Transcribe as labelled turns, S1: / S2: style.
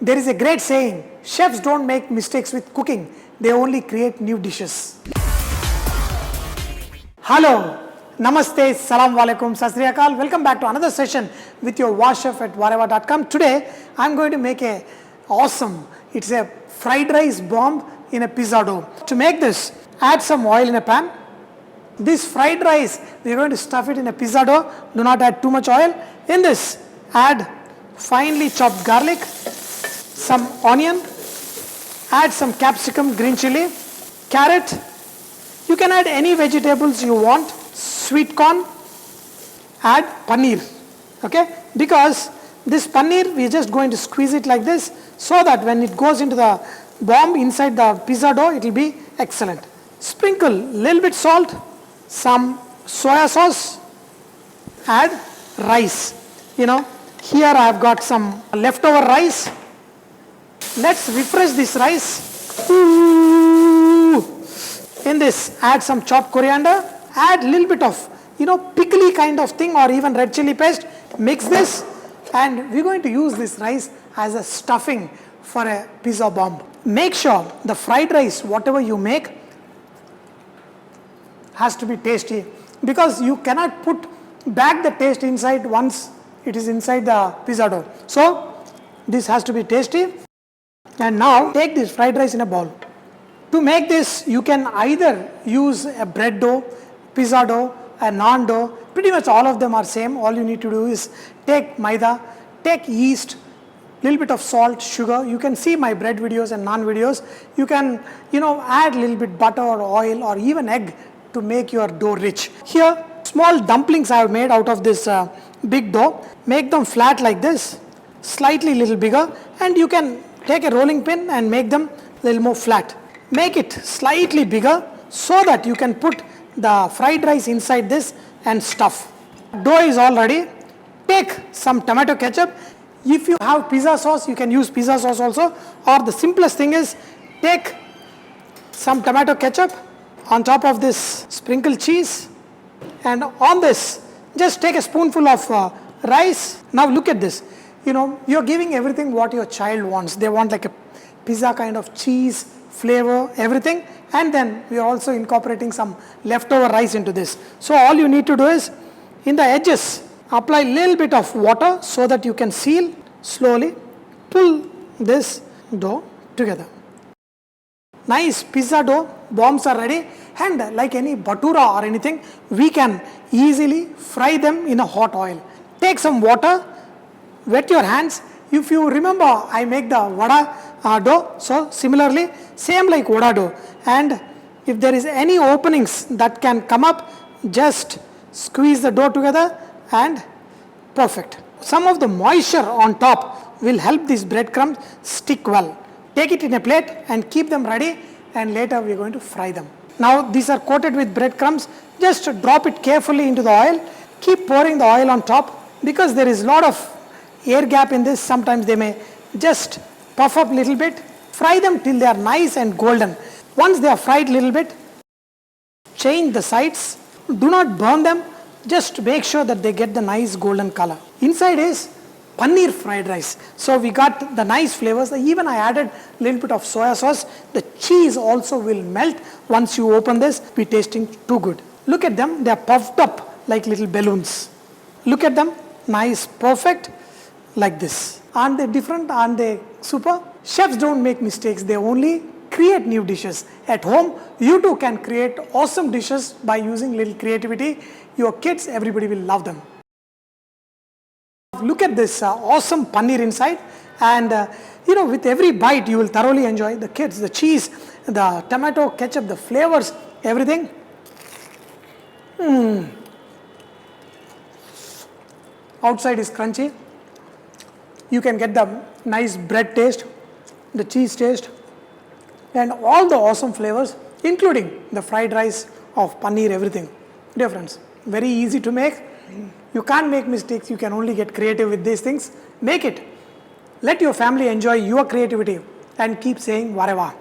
S1: There is a great saying, chefs don't make mistakes with cooking, they only create new dishes. Hello, Namaste, Salam Alaikum, Sat Sri Akal. Welcome back to another session with your Vahchef at VahRehVah.com. Today, I'm going to make it's a fried rice bomb in a pizza dough. To make this, add some oil in a pan. This fried rice, we're going to stuff it in a pizza dough. Do not add too much oil. In this, add finely chopped garlic, some onion, add some capsicum, green chilli, carrot. You can add any vegetables you want, sweet corn, add paneer, okay? Because this paneer, we're just going to squeeze it like this so that when it goes into the bomb inside the pizza dough, it will be excellent. Sprinkle little bit salt, some soya sauce, add rice. Here I have got some leftover rice. Let's refresh this rice. In this, add some chopped coriander, add little bit of, pickly kind of thing or even red chili paste. Mix this and we're going to use this rice as a stuffing for a pizza bomb. Make sure the fried rice, whatever you make, has to be tasty because you cannot put back the taste inside once it is inside the pizza dough. So, this has to be tasty. And now, take this fried rice in a bowl. To make this, you can either use a bread dough, pizza dough, a naan dough. Pretty much all of them are same. All you need to do is take maida, take yeast, little bit of salt, sugar. You can see my bread videos and naan videos. You can, add little bit butter or oil or even egg to make your dough rich. Here, small dumplings I have made out of this big dough. Make them flat like this, slightly little bigger, and you can take a rolling pin and make them a little more flat. Make it slightly bigger so that you can put the fried rice inside this and stuff. Dough is all ready. Take some tomato ketchup. If you have pizza sauce, you can use pizza sauce also. Or the simplest thing is take some tomato ketchup. On top of this, sprinkle cheese. And on this, just take a spoonful of rice. Now look at this. You're giving everything what your child wants. They want like a pizza kind of cheese, flavor, everything. And then we are also incorporating some leftover rice into this. So all you need to do is, in the edges, apply little bit of water so that you can seal. Slowly pull this dough together. Nice pizza dough, bombs are ready. And like any bhatura or anything, we can easily fry them in a hot oil. Take some water, wet your hands. If you remember, I make the vada dough. So similarly, same like vada dough. And if there is any openings that can come up, just squeeze the dough together and perfect. Some of the moisture on top will help these breadcrumbs stick well. Take it in a plate and keep them ready, and later we are going to fry them. Now these are coated with breadcrumbs. Just drop it carefully into the oil. Keep pouring the oil on top because there is a lot of air gap in this. Sometimes they may just puff up a little bit. Fry them till they are nice and golden. Once they are fried a little bit, change the sides. Do not burn them. Just make sure that they get the nice golden color. Inside is paneer fried rice. So we got the nice flavors. Even I added a little bit of soya sauce. The cheese also will melt once you open this. Be tasting too good. Look at them. They are puffed up like little balloons. Look at them. Nice, perfect, like this. Aren't they different? Aren't they super? Chefs don't make mistakes. They only create new dishes. At home, you too can create awesome dishes by using little creativity. Your kids, everybody will love them. Look at this awesome paneer inside, and with every bite you will thoroughly enjoy. The kids, the cheese, the tomato, ketchup, the flavors, everything. Outside is crunchy. You can get the nice bread taste, the cheese taste, and all the awesome flavors, including the fried rice of paneer, everything. Dear friends, very easy to make. You can't make mistakes. You can only get creative with these things. Make it. Let your family enjoy your creativity and keep saying VahRehVah.